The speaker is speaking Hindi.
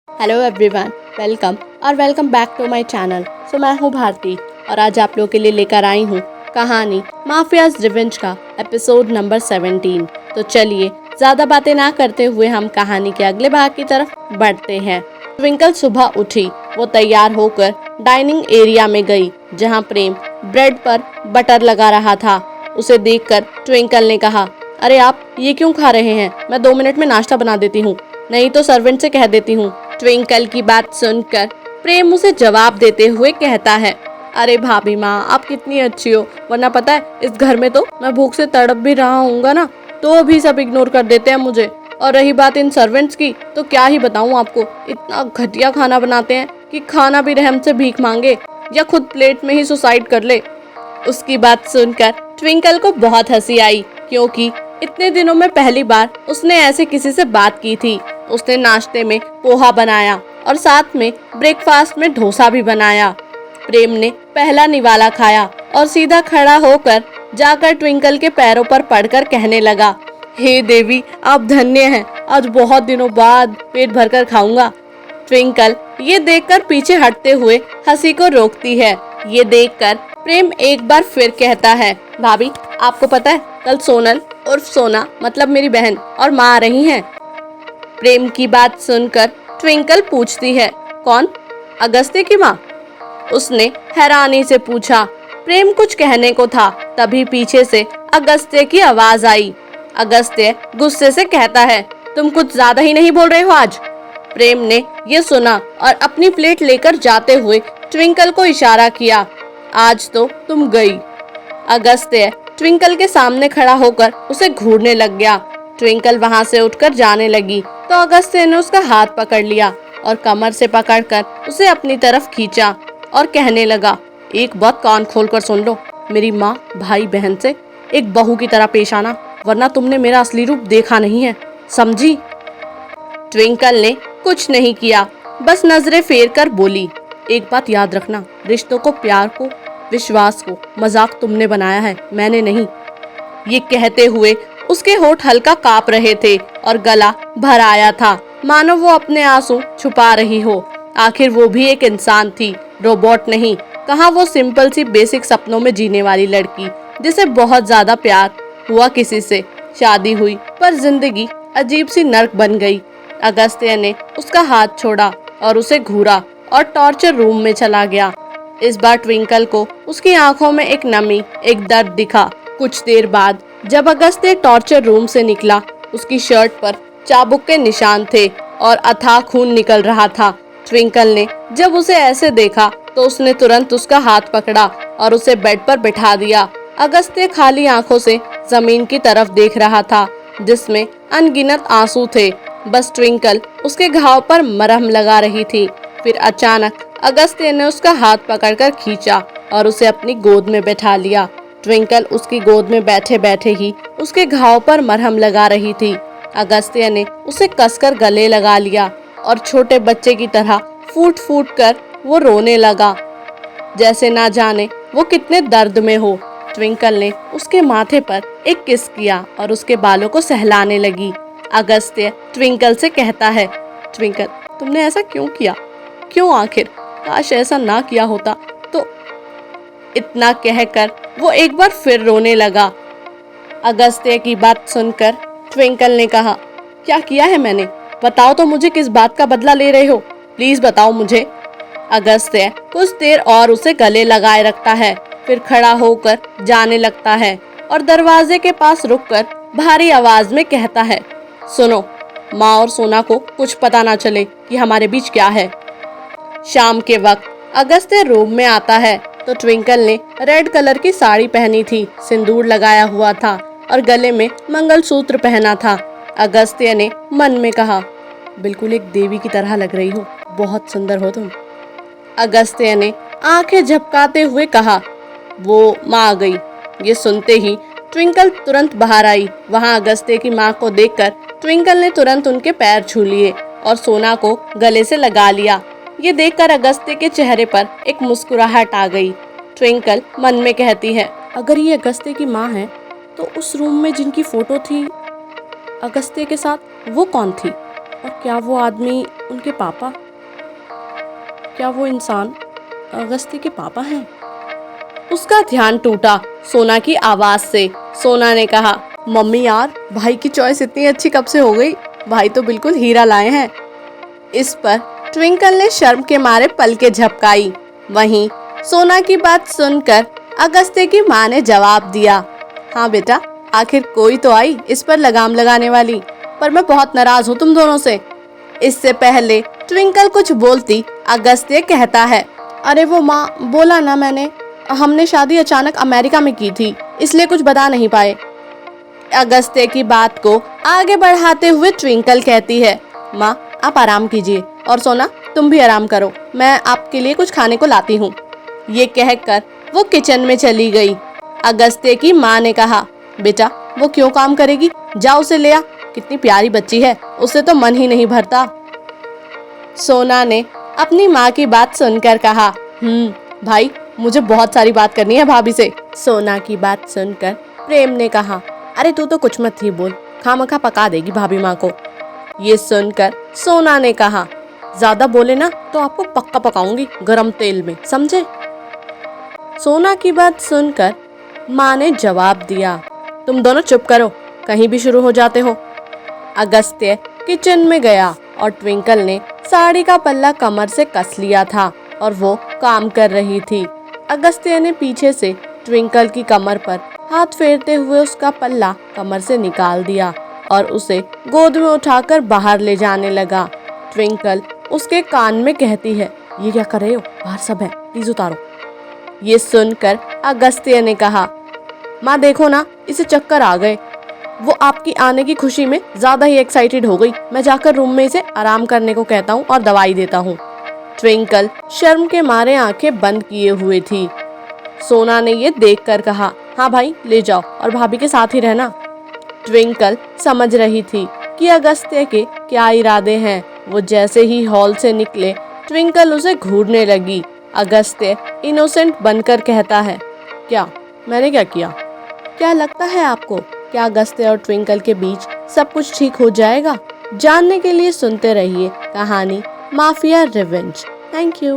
हेलो एवरीवन, वेलकम और welcome back to my channel. मैं हूँ भारती और आज आप लोगों के लिए लेकर आई हूँ कहानी माफियाज रिवेंज का एपिसोड नंबर 17। तो चलिए ज़्यादा बातें ना करते हुए हम कहानी के अगले भाग की तरफ बढ़ते हैं। ट्विंकल सुबह उठी। वो तैयार होकर डाइनिंग एरिया में गई जहाँ प्रेम ब्रेड पर बटर लगा रहा था। उसे देखकर ट्विंकल ने कहा, अरे आप ये क्यों खा रहे हैं? मैं 2 मिनट में नाश्ता बना देती हूँ, नहीं तो सर्वेंट से कह देती हूँ। ट्विंकल की बात सुनकर प्रेम उसे जवाब देते हुए कहता है, अरे भाभी माँ, आप कितनी अच्छी हो, वरना पता है इस घर में तो मैं भूख से तड़प भी रहा हूँगा ना, तो भी सब इग्नोर कर देते हैं मुझे। और रही बात इन सर्वेंट्स की, तो क्या ही बताऊँ आपको, इतना घटिया खाना बनाते हैं कि खाना भी रहम से भीख मांगे या खुद प्लेट में ही सुसाइड कर ले। उसकी बात सुनकर ट्विंकल को बहुत हंसी आई, क्योंकि इतने दिनों में पहली बार उसने ऐसे किसी से बात की थी। उसने नाश्ते में पोहा बनाया और साथ में ब्रेकफास्ट में डोसा भी बनाया। प्रेम ने पहला निवाला खाया और सीधा खड़ा होकर जाकर ट्विंकल के पैरों पर पड़कर कहने लगा, हे देवी, आप धन्य हैं, आज बहुत दिनों बाद पेट भरकर खाऊंगा। ट्विंकल ये देखकर पीछे हटते हुए हंसी को रोकती है। ये देखकर प्रेम एक बार फिर कहता है, भाभी आपको पता है कल सोनल उर्फ सोना मतलब मेरी बहन और माँ आ रही हैं। प्रेम की बात सुनकर ट्विंकल पूछती है, कौन? अगस्त्य की माँ? उसने हैरानी से पूछा। प्रेम कुछ कहने को था, तभी पीछे से अगस्त्य की आवाज आई। अगस्त्य गुस्से से कहता है, तुम कुछ ज्यादा ही नहीं बोल रहे हो आज? प्रेम ने ये सुना और अपनी प्लेट लेकर जाते हुए ट्विंकल को इशारा किया, आज तो तुम गई। अगस्त्य ट्विंकल के सामने खड़ा होकर उसे घूरने लग गया। ट्विंकल वहां से उठकर जाने लगी तो अगस्त्य ने उसका हाथ पकड़ लिया और कमर से पकड़कर उसे अपनी तरफ खींचा और कहने लगा, एक बात कान खोलकर सुन लो, मेरी माँ भाई बहन से एक बहू की तरह पेश आना, वरना तुमने मेरा असली रूप देखा नहीं है, समझी? ट्विंकल ने कुछ नहीं किया, बस नजरें फेर कर बोली, एक बात याद रखना, रिश्तों को, प्यार को, विश्वास को मजाक तुमने बनाया है, मैंने नहीं। ये कहते हुए उसके होठ हल्का कांप रहे थे और गला भर आया था, मानो वो अपने आंसू छुपा रही हो। आखिर वो भी एक इंसान थी, रोबोट नहीं। कहाँ वो सिंपल सी बेसिक सपनों में जीने वाली लड़की जिसे बहुत ज्यादा प्यार हुआ किसी से, शादी हुई पर जिंदगी अजीब सी नर्क बन गई। अगस्त्य ने उसका हाथ छोड़ा और उसे घूरा और टॉर्चर रूम में चला गया। इस बार ट्विंकल को उसकी आंखों में एक नमी, एक दर्द दिखा। कुछ देर बाद जब अगस्त्य टॉर्चर रूम से निकला, उसकी शर्ट पर चाबुक के निशान थे और अथाह खून निकल रहा था। ट्विंकल ने जब उसे ऐसे देखा तो उसने तुरंत उसका हाथ पकड़ा और उसे बेड पर बिठा दिया। अगस्त्य खाली आंखों से जमीन की तरफ देख रहा था, जिसमें अनगिनत आंसू थे। बस ट्विंकल उसके घाव पर मरहम लगा रही थी। फिर अचानक अगस्त्य ने उसका हाथ पकड़कर खींचा और उसे अपनी गोद में बैठा लिया। ट्विंकल उसकी गोद में बैठे बैठे ही उसके घाव पर मरहम लगा रही थी। अगस्त्य ने उसे कसकर गले लगा लिया और छोटे बच्चे की तरह फूट फूट कर वो रोने लगा, जैसे ना जाने वो कितने दर्द में हो। ट्विंकल ने उसके माथे पर एक किस किया और उसके बालों को सहलाने लगी। अगस्त्य ट्विंकल से कहता है, ट्विंकल तुमने ऐसा क्यों किया? क्यों आखिर? काश ऐसा ना किया होता तो। इतना कहकर वो एक बार फिर रोने लगा। अगस्त्य की बात सुनकर ट्विंकल ने कहा, क्या किया है मैंने? बताओ तो मुझे, किस बात का बदला ले रहे हो? प्लीज बताओ मुझे। अगस्त्य कुछ देर और उसे गले लगाए रखता है, फिर खड़ा होकर जाने लगता है और दरवाजे के पास रुककर भारी आवाज में कहता है, सुनो, माँ और सोना को कुछ पता ना चले कि हमारे बीच क्या है। शाम के वक्त अगस्त्य रूम में आता है तो ट्विंकल ने रेड कलर की साड़ी पहनी थी, सिंदूर लगाया हुआ था और गले में मंगलसूत्र पहना था। अगस्त्य ने मन में कहा, बिल्कुल एक देवी की तरह लग रही हो, बहुत सुंदर हो तुम। अगस्त्य ने आंखें झपकाते हुए कहा, वो माँ आ गई। ये सुनते ही ट्विंकल तुरंत बाहर आई। वहाँ अगस्त्य की माँ को देखकर ट्विंकल ने तुरंत उनके पैर छू लिए और सोना को गले से लगा लिया। ये देखकर अगस्त्य के चेहरे पर एक मुस्कुराहट आ गई। ट्विंकल मन में कहती है, अगर ये अगस्त्य की माँ है तो उस रूम में जिनकी फोटो थी अगस्त्य के साथ, वो कौन थी? और क्या वो आदमी उनके पापा, क्या वो इंसान अगस्त्य के पापा हैं? उसका ध्यान टूटा सोना की आवाज से। सोना ने कहा, मम्मी यार, भाई की चॉइस इतनी अच्छी कब से हो गई? भाई तो बिल्कुल हीरा लाए हैं। इस पर ट्विंकल ने शर्म के मारे पलकें झपकाई। वहीं सोना की बात सुनकर अगस्त्य की माँ ने जवाब दिया, हाँ बेटा, आखिर कोई तो आई इस पर लगाम लगाने वाली, पर मैं बहुत नाराज हूँ तुम दोनों से। इससे पहले ट्विंकल कुछ बोलती, अगस्त्य कहता है, अरे वो माँ, बोला ना मैंने, हमने शादी अचानक अमेरिका में की थी, इसलिए कुछ बता नहीं पाए। अगस्त्य की बात को आगे बढ़ाते हुए ट्विंकल कहती है, माँ आप आराम कीजिए, और सोना तुम भी आराम करो, मैं आपके लिए कुछ खाने को लाती हूँ। ये कहकर वो किचन में चली गई। अगस्त्य की माँ ने कहा, बेटा वो क्यों काम करेगी, जा उसे ले आ, कितनी प्यारी बच्ची है, उससे तो मन ही नहीं भरता। सोना ने अपनी माँ की बात सुनकर कहा, भाई मुझे बहुत सारी बात करनी है भाभी से। सोना की बात सुनकर प्रेम ने कहा, अरे तू तो कुछ मत ही बोल, खामखा पका देगी भाभी माँ को। ये सुनकर सोना ने कहा, ज्यादा बोले ना तो आपको पक्का पकाऊंगी गरम तेल में, समझे? सोना की बात सुनकर माँ ने जवाब दिया, तुम दोनों चुप करो, कहीं भी शुरू हो जाते हो। अगस्त्य किचन में गया और ट्विंकल ने साड़ी का पल्ला कमर से कस लिया था और वो काम कर रही थी। अगस्त्य ने पीछे से ट्विंकल की कमर पर हाथ फेरते हुए उसका पल्ला कमर से निकाल दिया और उसे गोद में उठाकर बाहर ले जाने लगा। ट्विंकल उसके कान में कहती है, ये क्या कर रहे हो, बाहर सब है, प्लीज उतारो। ये सुनकर अगस्त्य ने कहा, माँ देखो ना, इसे चक्कर आ गए, वो आपकी आने की खुशी में ज्यादा ही एक्साइटेड हो गई, मैं जाकर रूम में इसे आराम करने को कहता हूँ और दवाई देता हूँ। ट्विंकल शर्म के मारे आंखें बंद किए हुए थी। सोना ने ये देखकर कहा, हाँ भाई ले जाओ और भाभी के साथ ही रहना। ट्विंकल समझ रही थी कि अगस्त्य के क्या इरादे हैं। वो जैसे ही हॉल से निकले, ट्विंकल उसे घूरने लगी। अगस्त्य इनोसेंट बनकर कहता है, क्या मैंने क्या किया? क्या लगता है आपको, क्या अगस्त्य और ट्विंकल के बीच सब कुछ ठीक हो जाएगा? जानने के लिए सुनते रहिए कहानी माफिया रिवेंज। Thank you.